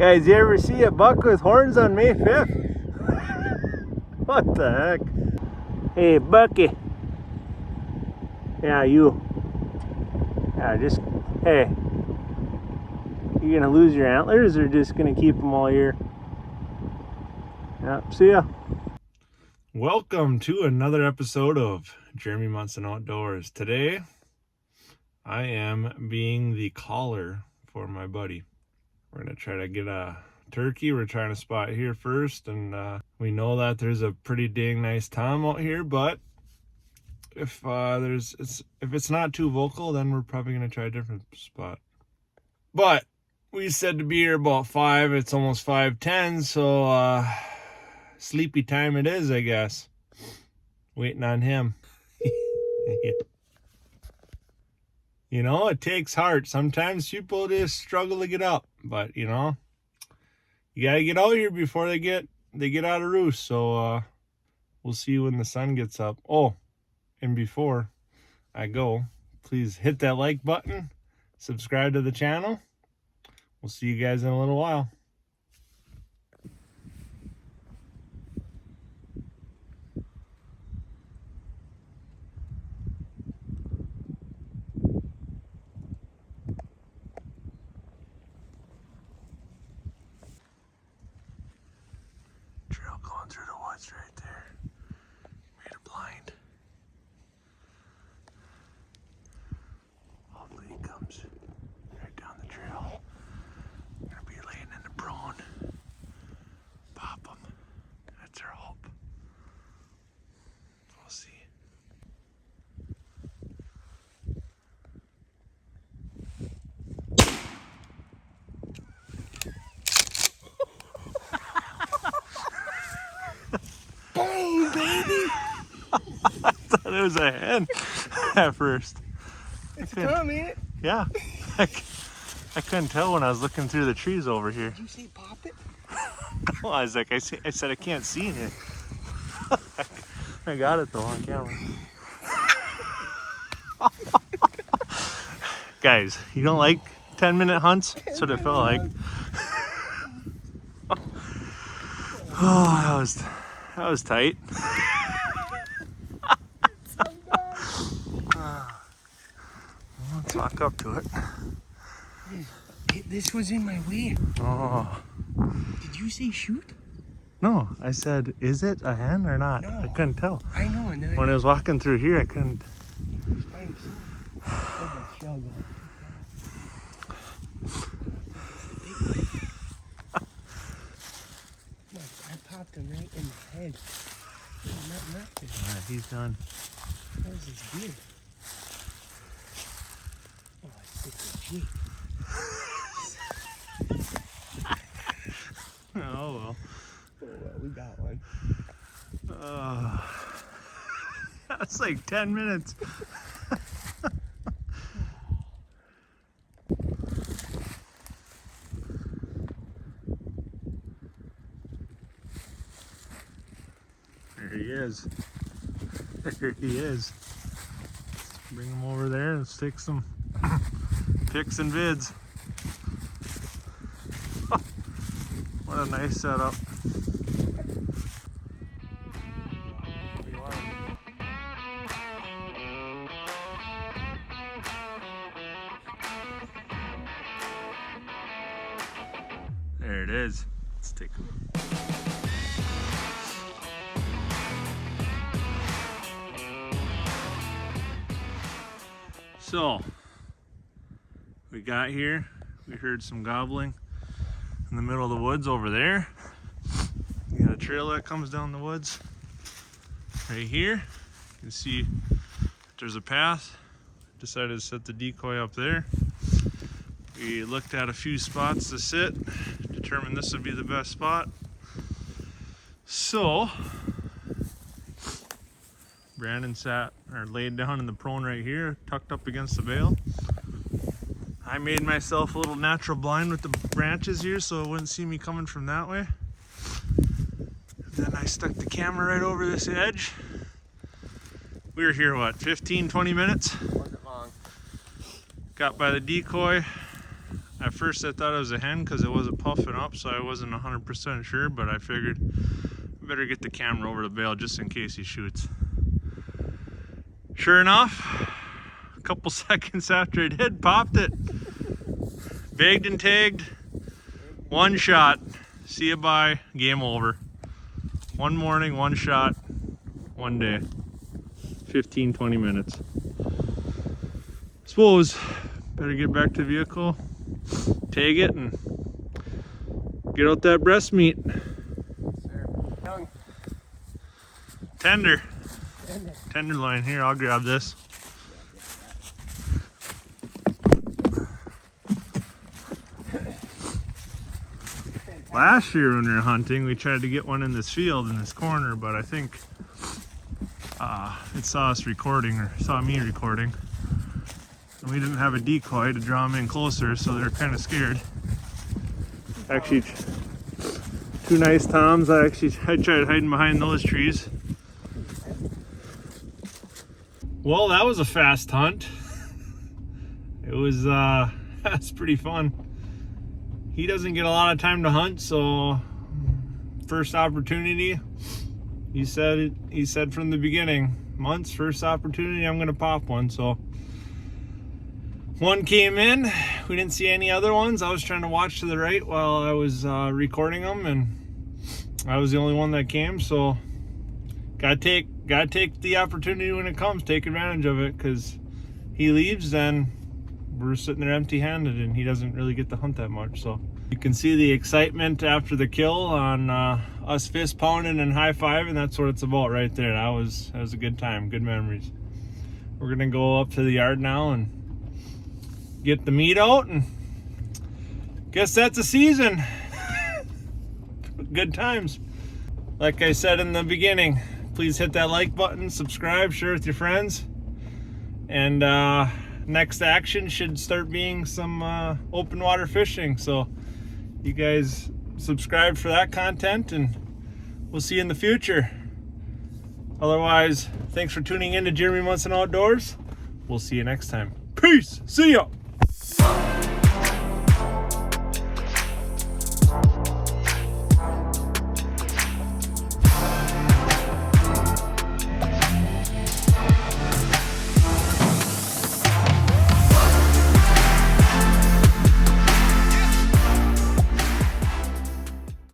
Guys, you ever see a buck with horns on May 5th? What the heck? Hey, Bucky. Yeah, you. Yeah, just, hey. You gonna lose your antlers or just gonna keep them all year? Yeah, see ya. Welcome to another episode of Jeremy Munson Outdoors. Today, I am being the caller for my buddy. We're gonna try to get a turkey. We're trying to spot here first, and we know that there's a pretty dang nice tom out here, but if it's not too vocal, then we're probably gonna try a different spot. But we said to be here about 5. It's almost 5:10, so sleepy time it is, I guess. Waiting on him. You know, it takes heart. Sometimes people just struggle to get up, but you know, you gotta get out here before they get out of roost. So we'll see when the sun gets up. Oh, and before I go, please hit that like button, subscribe to the channel. We'll see you guys in a little while. Trail going through the woods right there. Made a blind. Hopefully he comes right down the trail. Gonna be laying in the prone. Pop him. That's our hope. We'll see. Boom, baby! I thought it was a hen at first. It's a tom, ain't it? Yeah. I couldn't tell when I was looking through the trees over here. Did you say pop it? No, I was like, I said I can't see it. I got it though on camera. Guys, you don't like 10-minute hunts? That's what it felt like. Oh, that was tight. Let's walk up to it. This was in my way. Oh. Did you say shoot? No, I said, is it a hen or not? No. I couldn't tell. I know, and then When I was walking through here, I couldn't. I popped him right in the head. Nothing. All right, he's done. That was his beard. Oh, I think the Oh well. Oh, well, we got one. That's like 10 minutes. There he is. There he is. Bring him over there and stick some pics and vids. What a nice setup. There it is. Let's take a look. So, we got here, we heard some gobbling in the middle of the woods over there. You got a trail that comes down the woods right here. You can see there's a path. Decided to set the decoy up there. We looked at a few spots to sit, determined this would be the best spot. So, Brandon laid down in the prone right here, tucked up against the bale. I made myself a little natural blind with the branches here so it wouldn't see me coming from that way. Then I stuck the camera right over this edge. We were here, what, 15, 20 minutes? Wasn't long. Got by the decoy. At first I thought it was a hen because it wasn't puffing up, so I wasn't 100% sure, but I figured I better get the camera over the bale just in case he shoots. Sure enough, a couple seconds after it did, popped it. Bagged and tagged, one shot. See you bye, game over. One morning, one shot, one day. 15, 20 minutes. Suppose, better get back to the vehicle, tag it, and get out that breast meat. Young. Tender. Tender. Tenderloin. Here, I'll grab this. Last year when we were hunting, we tried to get one in this field, in this corner, but I think it saw us recording, or saw me recording. And we didn't have a decoy to draw them in closer, so they're kind of scared. Actually, two nice toms. I tried hiding behind those trees. Well, that was a fast hunt. It was that's pretty fun. He doesn't get a lot of time to hunt, so first opportunity, he said from the beginning, month's first opportunity, I'm gonna pop one. So one came in, we didn't see any other ones. I was trying to watch to the right while I was recording them, and I was the only one that came. So gotta take the opportunity when it comes, take advantage of it, because he leaves, then we're sitting there empty-handed and he doesn't really get to hunt that much. So you can see the excitement after the kill on us fist pounding and high-fiving. That's what it's about right there. That was a good time, good memories. We're gonna go up to the yard now and get the meat out, and guess that's a season. Good times. Like I said in the beginning, please hit that like button, subscribe, share with your friends, and next action should start being some open water fishing. So you guys subscribe for that content, and we'll see you in the future. Otherwise, thanks for tuning in to Jeremy Munson Outdoors. We'll see you next time. Peace. See ya.